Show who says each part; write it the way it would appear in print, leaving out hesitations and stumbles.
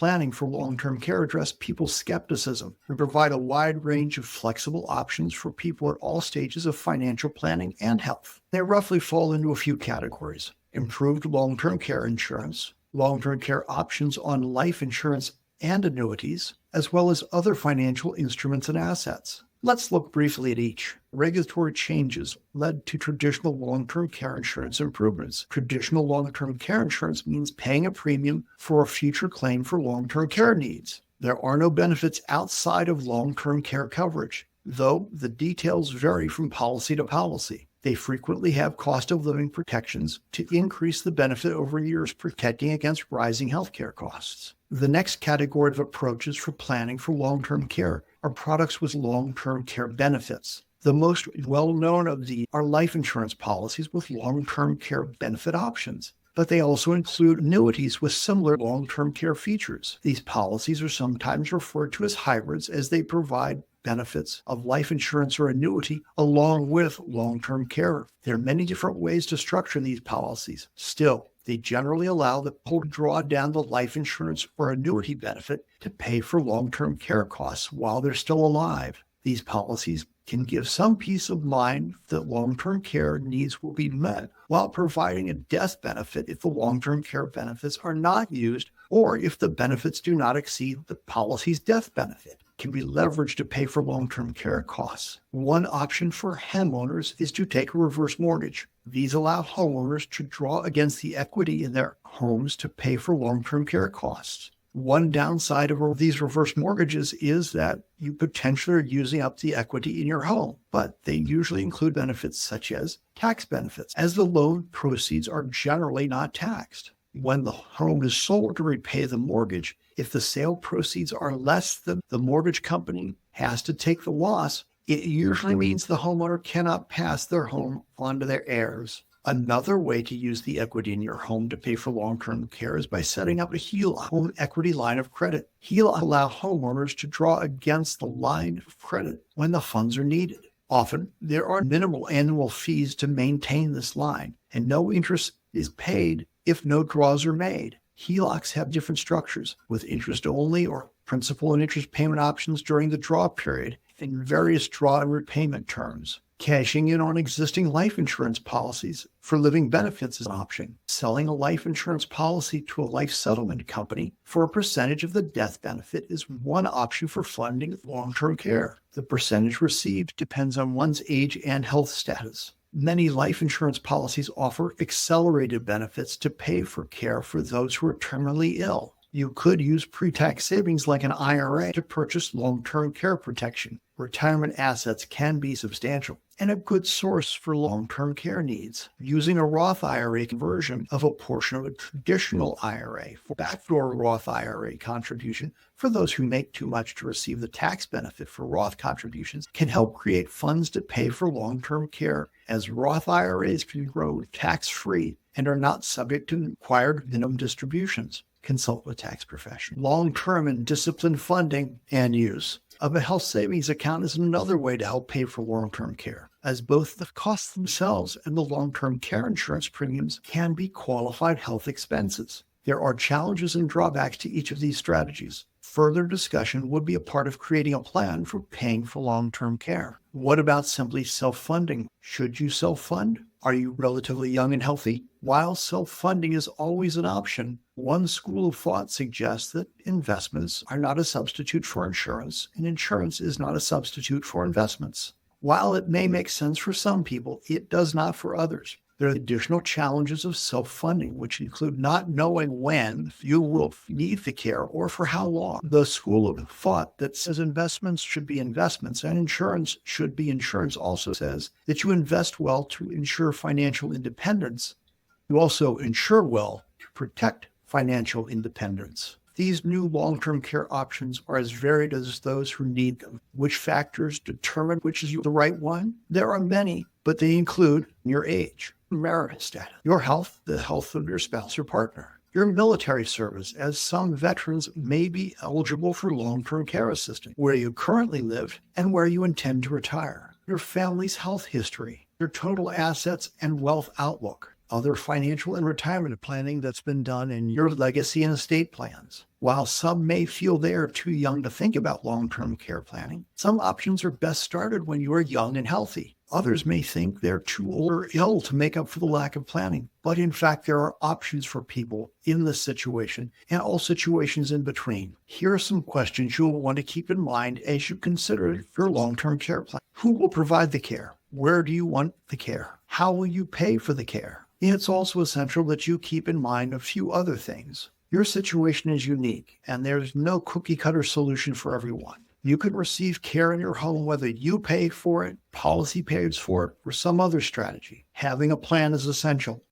Speaker 1: Planning for long-term care address people's skepticism and provide a wide range of flexible options for people at all stages of financial planning and health. They roughly fall into a few categories: improved long-term care insurance, long-term care options on life insurance and annuities, as well as other financial instruments and assets. Let's look briefly at each. Regulatory changes led to traditional long-term care insurance improvements. Traditional long-term care insurance means paying a premium for a future claim for long-term care needs. There are no benefits outside of long-term care coverage, though the details vary from policy to policy. They frequently have cost of living protections to increase the benefit over years, protecting against rising healthcare costs. The next category of approaches for planning for long-term care are products with long-term care benefits. The most well-known of these are life insurance policies with long-term care benefit options, but they also include annuities with similar long-term care features. These policies are sometimes referred to as hybrids, as they provide benefits of life insurance or annuity along with long-term care. There are many different ways to structure these policies. Still, they generally allow the people to draw down the life insurance or annuity benefit to pay for long-term care costs while they're still alive. These policies can give some peace of mind that long-term care needs will be met while providing a death benefit if the long-term care benefits are not used or if the benefits do not exceed the policy's death benefit. Can be leveraged to pay for long-term care costs. One option for homeowners is to take a reverse mortgage. These allow homeowners to draw against the equity in their homes to pay for long-term care costs. One downside of these reverse mortgages is that you potentially are using up the equity in your home, but they usually include benefits such as tax benefits, as the loan proceeds are generally not taxed. When the home is sold to repay the mortgage, if the sale proceeds are less than the mortgage company has to take the loss, it usually means the homeowner cannot pass their home on to their heirs. Another way to use the equity in your home to pay for long-term care is by setting up a HELOC, home equity line of credit. HELOC allow homeowners to draw against the line of credit when the funds are needed. Often, there are minimal annual fees to maintain this line, and no interest is paid if no draws are made. HELOCs have different structures, with interest-only or principal and interest payment options during the draw period, and various draw and repayment terms. Cashing in on existing life insurance policies for living benefits is an option. Selling a life insurance policy to a life settlement company for a percentage of the death benefit is one option for funding long-term care. The percentage received depends on one's age and health status. Many life insurance policies offer accelerated benefits to pay for care for those who are terminally ill. You could use pre-tax savings like an IRA to purchase long-term care protection. Retirement assets can be substantial and a good source for long-term care needs. Using a Roth IRA conversion of a portion of a traditional IRA for backdoor Roth IRA contribution for those who make too much to receive the tax benefit for Roth contributions can help create funds to pay for long-term care, as Roth IRAs can grow tax-free and are not subject to required minimum distributions. Consult with tax professionals. Long-term and disciplined funding and use of a health savings account is another way to help pay for long-term care, as both the costs themselves and the long-term care insurance premiums can be qualified health expenses. There are challenges and drawbacks to each of these strategies. Further discussion would be a part of creating a plan for paying for long-term care. What about simply self-funding? Should you self-fund? Are you relatively young and healthy? While self-funding is always an option, one school of thought suggests that investments are not a substitute for insurance, and insurance is not a substitute for investments. While it may make sense for some people, it does not for others. There are additional challenges of self-funding, which include not knowing when you will need the care or for how long. The school of thought that says investments should be investments and insurance should be insurance also says that you invest well to ensure financial independence. You also insure well to protect financial independence. These new long-term care options are as varied as those who need them. Which factors determine which is the right one? There are many, but they include your age, marital status, your health, the health of your spouse or partner, your military service, as some veterans may be eligible for long-term care assistance, where you currently live and where you intend to retire, your family's health history, your total assets and wealth outlook, other financial and retirement planning that's been done, and your legacy and estate plans. While some may feel they are too young to think about long-term care planning, some options are best started when you are young and healthy. Others may think they're too old or ill to make up for the lack of planning. But in fact, there are options for people in this situation and all situations in between. Here are some questions you'll want to keep in mind as you consider your long-term care plan. Who will provide the care? Where do you want the care? How will you pay for the care? It's also essential that you keep in mind a few other things. Your situation is unique, and there's no cookie-cutter solution for everyone. You can receive care in your home whether you pay for it, policy pays for it, or some other strategy. Having a plan is essential.